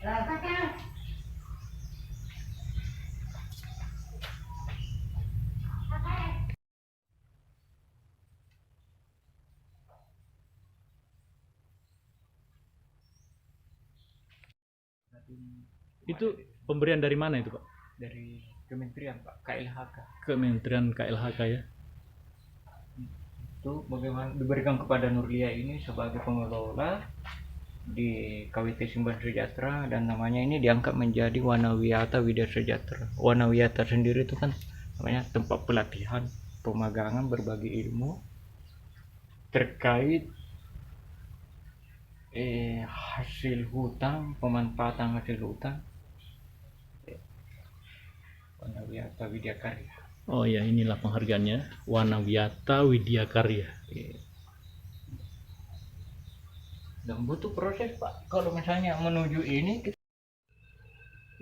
Itu pemberian dari mana itu, Pak? Dari Kementerian, Pak, KLHK. Kementerian KLHK ya. Itu bagaimana diberikan kepada Nurlia ini sebagai pengelola di KWT Simban Sejahtera, dan namanya ini diangkat menjadi Wanawiyata Widya Sejahtera. Wanawiyata sendiri itu kan namanya tempat pelatihan, pemagangan berbagi ilmu terkait hasil hutang, pemanfaatan hasil hutang. Wanawiyata Widya Karya. Oh ya, inilah penghargaannya, Wanawiyata Widya Karya. Dan butuh proses, Pak. Kalau misalnya menuju ini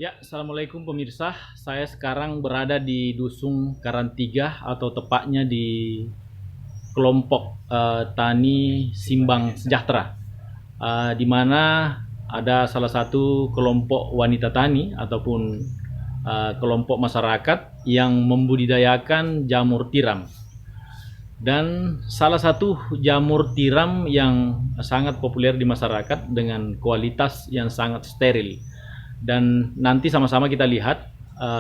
Ya, assalamualaikum pemirsa. Saya sekarang berada di Dusun Karantiga atau tepatnya di kelompok tani Simbang Sejahtera, di mana ada salah satu kelompok wanita tani ataupun kelompok masyarakat yang membudidayakan jamur tiram. Dan salah satu jamur tiram yang sangat populer di masyarakat dengan kualitas yang sangat steril. Dan nanti sama-sama kita lihat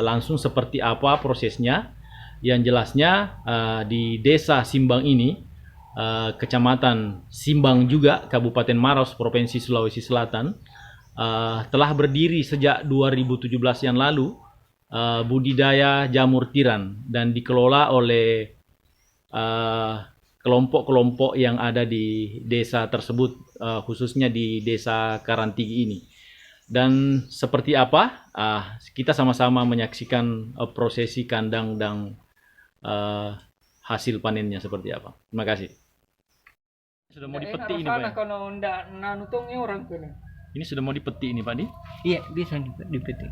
langsung seperti apa prosesnya. Yang jelasnya di desa Simbang ini, kecamatan Simbang juga, Kabupaten Maros, Provinsi Sulawesi Selatan, telah berdiri sejak 2017 yang lalu budidaya jamur tiram dan dikelola oleh kelompok-kelompok yang ada di desa tersebut, khususnya di desa Karantigi ini. Dan seperti apa, kita sama-sama menyaksikan prosesi kandang dan hasil panennya seperti apa. Terima kasih. Sudah mau dipetik ini, Pak. Kalau ndak nanutungnya orang tuh. Ini sudah mau dipetik ini, Pak Di? Iya, bisa dipetik.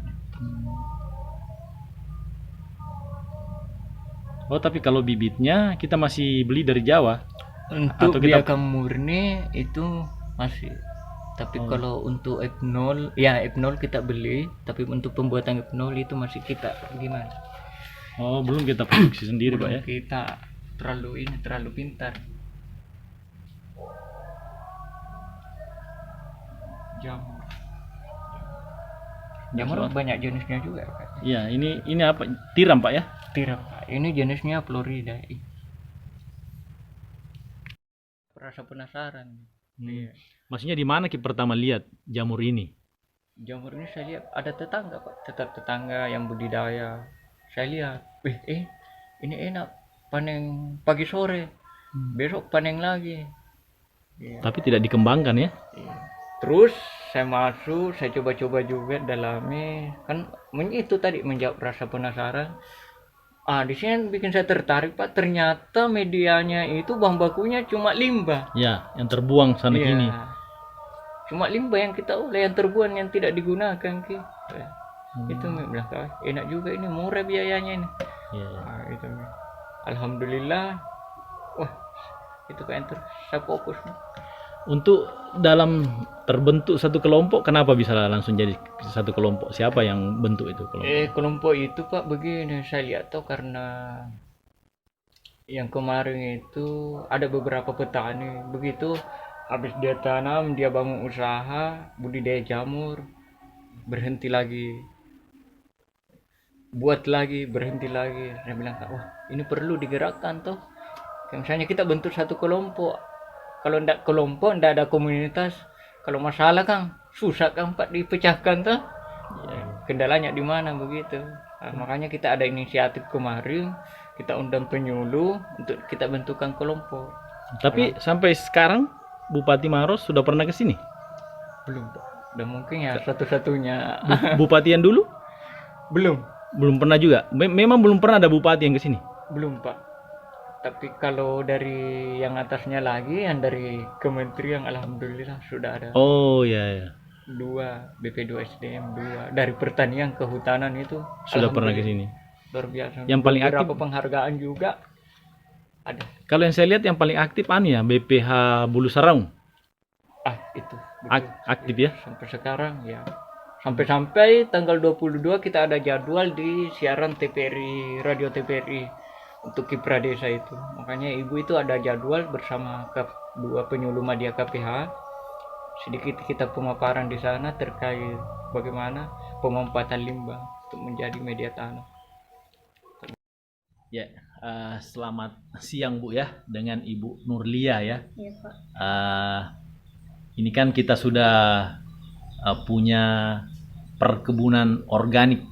Oh, tapi kalau bibitnya kita masih beli dari Jawa. Untuk Atau kita biakan murni itu masih. Tapi kalau untuk F0, ya F0 kita beli, tapi untuk pembuatan F0 itu masih kita gimana? Oh, belum kita produksi sendiri, Pak ya? Kita terlalu pintar. Jamur banyak jenisnya juga, Pak. Iya, ini apa? Tiram, Pak ya? Tiram, Pak. Ini jenisnya Florida. Rasa penasaran. Iya. Maksudnya di mana kita pertama lihat jamur ini? Jamur ini saya lihat ada tetangga, Pak. Tetangga yang budidaya. Saya lihat, ini enak, panen pagi sore, besok panen lagi. Ya. Tapi tidak dikembangkan ya? Ya. Terus saya masuk, saya coba-coba juga dalami, kan itu tadi menjawab rasa penasaran. Di sini bikin saya tertarik, Pak. Ternyata medianya itu bahan bakunya cuma limbah. Ya, yang terbuang sana kini. Cuma limbah yang kita oleh, yang terbuang, yang tidak digunakan, Ki. Itu bilang, enak juga ini, murah biayanya ini. Itu. Alhamdulillah. Wah, itu kan saya fokus. Untuk dalam terbentuk satu kelompok, kenapa bisa langsung jadi satu kelompok? Siapa yang bentuk itu kelompok? Kelompok itu, Pak, begini, saya lihat tuh karena yang kemarin itu ada beberapa petani begitu habis dia tanam, dia bangun usaha budidaya jamur, berhenti lagi, buat lagi, berhenti lagi. Saya bilang, wah ini perlu digerakkan tuh. Misalnya kita bentuk satu kelompok, kalau ndak kelompok, ndak ada komunitas, kalau masalah Kang susah Kang Pak dipecahkan tuh. Kendalanya di mana begitu. Makanya kita ada inisiatif kemarin, kita undang penyuluh untuk kita bentukkan kelompok. Tapi sampai sekarang Bupati Maros sudah pernah ke sini? Belum, Pak. Dan mungkin ya satu-satunya. Bupati yang dulu? Belum pernah juga. Memang belum pernah ada bupati yang ke sini? Belum, Pak. Tapi kalau dari yang atasnya lagi, yang dari kementerian, alhamdulillah sudah ada. Oh ya. 2 BP2 SDM 2 dari pertanian kehutanan itu sudah pernah ke sini. Luar biasa. Yang paling aktif beberapa penghargaan juga ada. Kalau yang saya lihat yang paling aktif ya BPH Bulu Saraung. Itu aktif ya. Sampai sekarang ya. Sampai-sampai tanggal 22 kita ada jadwal di siaran TVRI, Radio TVRI untuk Kiprah Desa itu. Makanya ibu itu ada jadwal bersama dua penyuluh media KPH. Sedikit kita pemaparan di sana terkait bagaimana pemanfaatan limbah untuk menjadi media tanam. Ya, selamat siang Bu ya dengan Ibu Nurlia ya. Iya, Pak. Ini kan kita sudah punya perkebunan organik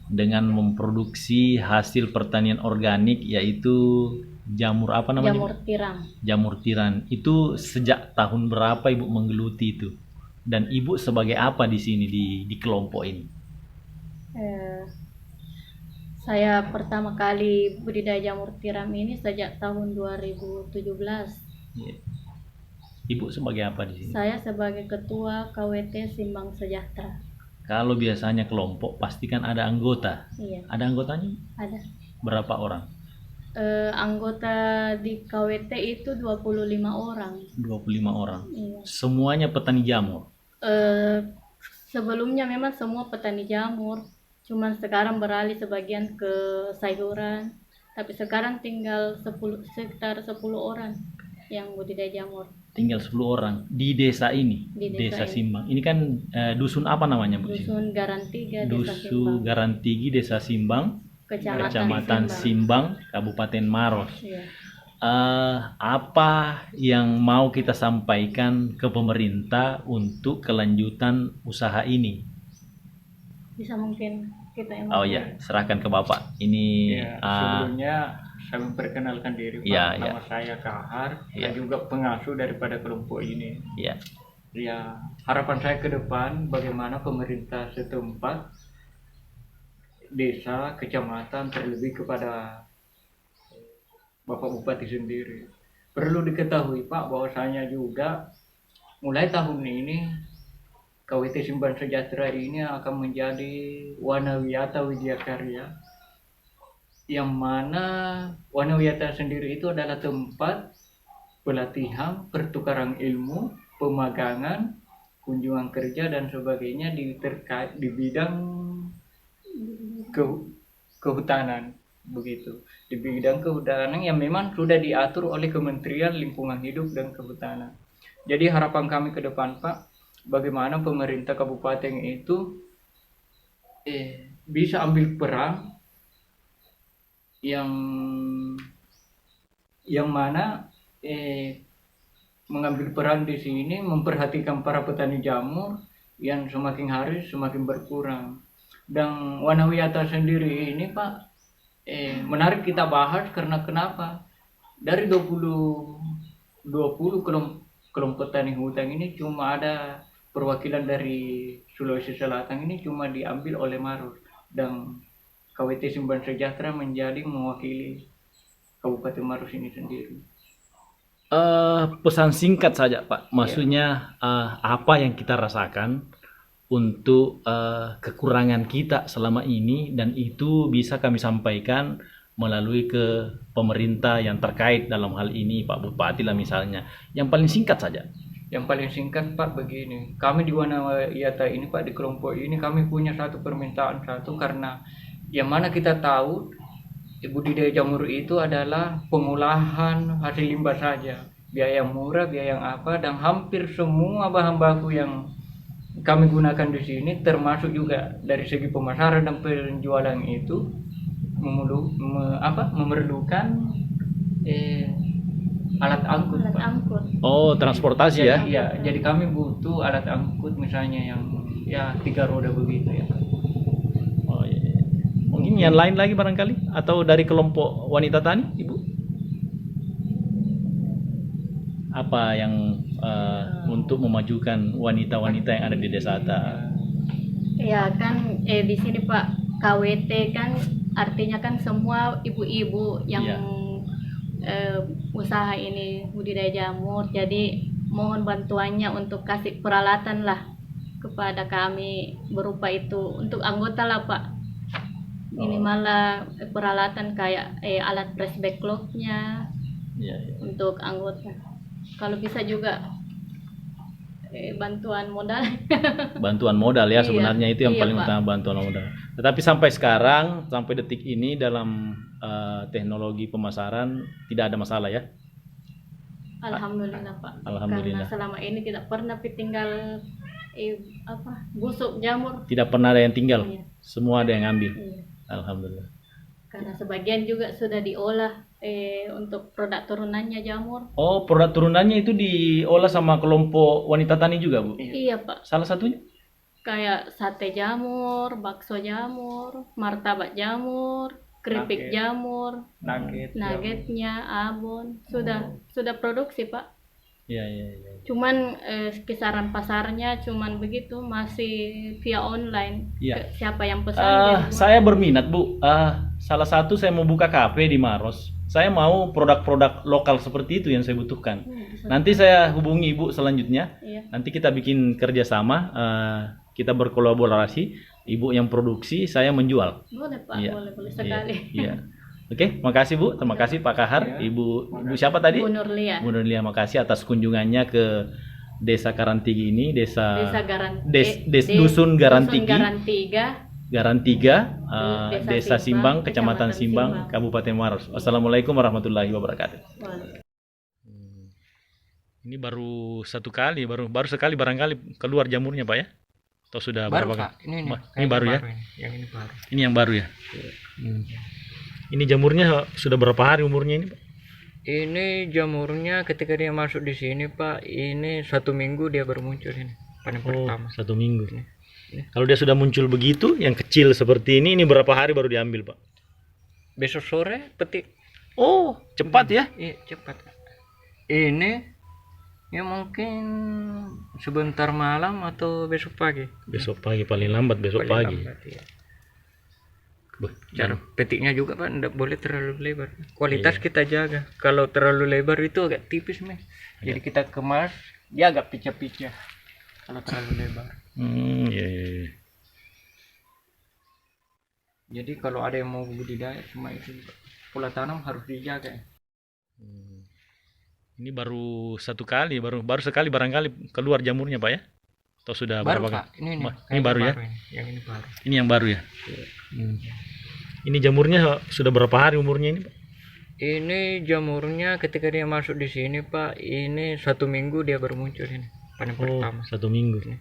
dengan memproduksi hasil pertanian organik, yaitu jamur apa namanya? Jamur tiram. Jamur tiram. Itu sejak tahun berapa Ibu menggeluti itu? Dan Ibu sebagai apa di sini di kelompok ini? Saya pertama kali budidaya jamur tiram ini sejak tahun 2017. Ya. Ibu sebagai apa di sini? Saya sebagai ketua KWT Simbang Sejahtera. Kalau biasanya kelompok pasti kan ada anggota. Iya, Ada anggotanya? ada. Berapa orang? Anggota di KWT itu 25 orang. 25 orang. Iya. Semuanya petani jamur. Sebelumnya memang semua petani jamur, cuman sekarang beralih sebagian ke sayuran. Tapi sekarang tinggal sekitar 10 orang yang budidaya jamur. Tinggal 10 orang di desa ini, Di desa desa ini. Simbang. Ini kan dusun apa namanya Bu? Dusun Garantiga, Desa Dusun Simbang, Garantigi, Desa Simbang, Kecamatan Simbang. Simbang, Kabupaten Maros. Iya. Apa yang mau kita sampaikan ke pemerintah untuk kelanjutan usaha ini? Bisa mungkin kita yang Oh ya, serahkan ke Bapak. Ini Ya, sebelumnya saya memperkenalkan diri Pak. Ya, Nama saya Kahar. Ya. Saya juga pengasuh daripada kelompok ini. ya. Ya, harapan saya ke depan bagaimana pemerintah setempat, desa, kecamatan, terlebih kepada Bapak Bupati sendiri. Perlu diketahui Pak bahwasanya juga mulai tahun ini KWT Simbang Sejahtera ini akan menjadi Wanawiyata Widya Karya, yang mana Wanawiyata sendiri itu adalah tempat pelatihan, pertukaran ilmu, pemagangan, kunjungan kerja dan sebagainya di bidang kehutanan, begitu. Di bidang kehutanan yang memang sudah diatur oleh Kementerian Lingkungan Hidup dan Kehutanan. Jadi harapan kami ke depan Pak, bagaimana pemerintah kabupaten itu bisa ambil peran yang mana mengambil peran di sini, memperhatikan para petani jamur yang semakin hari semakin berkurang. Dan Wanawiyata sendiri ini Pak menarik kita bahas karena kenapa? Dari 20 kelompok tani hutan ini cuma ada perwakilan dari Sulawesi Selatan ini cuma diambil oleh Maros, dan KWT Simbang Sejahtera menjadi mewakili Kabupaten Maros ini sendiri. Pesan singkat saja Pak, maksudnya apa yang kita rasakan untuk kekurangan kita selama ini, dan itu bisa kami sampaikan melalui ke pemerintah yang terkait dalam hal ini, Pak Bupati lah misalnya. Yang paling singkat saja. Yang paling singkat Pak begini, kami di Wanawiyata ini Pak, di kelompok ini kami punya satu permintaan karena yang mana kita tahu budidaya jamur itu adalah pengolahan hasil limbah saja, biaya yang murah, biaya yang apa, dan hampir semua bahan baku yang kami gunakan di sini termasuk juga dari segi pemasaran dan penjualan itu memerlukan alat angkut Alat Pak. angkut. Oh, transportasi ya? Iya, jadi kami butuh alat angkut misalnya yang 3 roda begitu ya. Oh iya. Mungkin yang lain lagi barangkali, atau dari kelompok wanita tani, Ibu? Apa yang untuk memajukan wanita-wanita yang ada di desa Ata? Ya kan di sini Pak, KWT kan artinya kan semua ibu-ibu yang Iya. Usaha ini budidaya jamur. Jadi mohon bantuannya untuk kasih peralatan lah kepada kami, berupa itu untuk anggota lah Pak. Minimal lah peralatan kayak alat press backlognya Iya, iya. untuk anggota. Kalau bisa juga bantuan modal. Bantuan modal ya, Iya, sebenarnya itu yang iya, paling Pak. utama, bantuan modal. Tetapi sampai sekarang, sampai detik ini dalam teknologi pemasaran tidak ada masalah ya. Alhamdulillah Pak. Alhamdulillah. Karena selama ini tidak pernah tinggal busuk jamur. Tidak pernah ada yang tinggal, Iya. semua ada yang ambil. Iya. Alhamdulillah. Karena sebagian juga sudah diolah untuk produk turunannya jamur. Oh, produk turunannya itu diolah sama kelompok wanita tani juga, Bu? Iya Pak. Salah satunya? Kayak sate jamur, bakso jamur, martabak jamur, keripik Nugget. jamur, Nugget. nuggetnya, abon, sudah produksi Pak. Iya, iya, iya. Cuman kisaran pasarnya cuman begitu, masih via online. Iya. Siapa yang pesan dia buat. Saya berminat, Bu. Salah satu saya mau buka kafe di Maros. Saya mau produk-produk lokal seperti itu yang saya butuhkan. Bisa. Nanti saya hubungi Ibu selanjutnya. Iya. Nanti kita bikin kerjasama, kita berkolaborasi. Ibu yang produksi, saya menjual. Boleh Pak, Iya. boleh sekali. Iya. Oke, makasih Bu. Terima kasih Pak Kahar. Ibu siapa tadi? Bu Nurlia, Bu Nurlia, makasih atas kunjungannya ke Desa Karantigi ini, Desa Dusun Garantigi, Garantiga, Garantiga, Desa Desa Simbang, Kecamatan Kecamatan Simbang, Simbang. Kabupaten Maros. Wassalamualaikum warahmatullahi wabarakatuh. Boleh. Ini baru satu kali, baru sekali barangkali keluar jamurnya Pak ya? Atau sudah Baru berapa Pak, ini nih. Ini baru ya? Yang ini baru. Ini yang baru ya? Ini jamurnya sudah berapa hari umurnya ini Pak? Ini jamurnya ketika dia masuk di sini Pak, ini 1 minggu dia baru muncul ini. Panen pertama. 1 minggu. Ini. Kalau dia sudah muncul begitu, yang kecil seperti ini berapa hari baru diambil Pak? Besok sore petik. Oh, cepat ya? Iya cepat. Ini ya mungkin sebentar malam atau besok pagi. Besok pagi paling lambat besok Paling pagi. lambat, iya. Beuh, Cara petiknya juga Pak, tidak boleh terlalu lebar. Kualitas kita jaga. Kalau terlalu lebar itu agak tipis nih. Jadi kita kemas, dia agak picah-picah. Kalau terlalu lebar. iya, iya, iya. Jadi kalau ada yang mau budidaya cuma itu pola tanam harus dijaga. Ini baru satu kali, baru sekali barangkali keluar jamurnya Pak ya? Atau sudah Baru berapa Pak, ini nih. Ini kayaknya baru ya? ini. Yang ini baru. Ini yang baru ya? Ini jamurnya sudah berapa hari umurnya ini Pak? Ini jamurnya ketika dia masuk di sini Pak, ini 1 minggu dia baru muncul ini. Panen pertama. 1 minggu. Ini.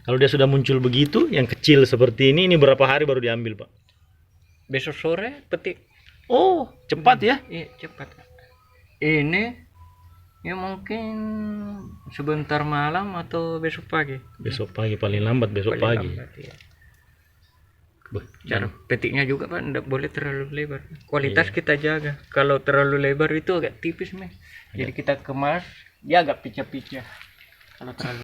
Kalau dia sudah muncul begitu, yang kecil seperti ini berapa hari baru diambil Pak? Besok sore petik. Oh, cepat ya? Iya cepat. Ini ya mungkin sebentar malam atau besok pagi. Besok pagi paling lambat besok Paling pagi. lambat, iya. Beuh, Cara petiknya juga Pak, tidak boleh terlalu lebar. Kualitas kita jaga. Kalau terlalu lebar itu agak tipis nih. Jadi kita kemas, dia agak picah-picah. Kalau terlalu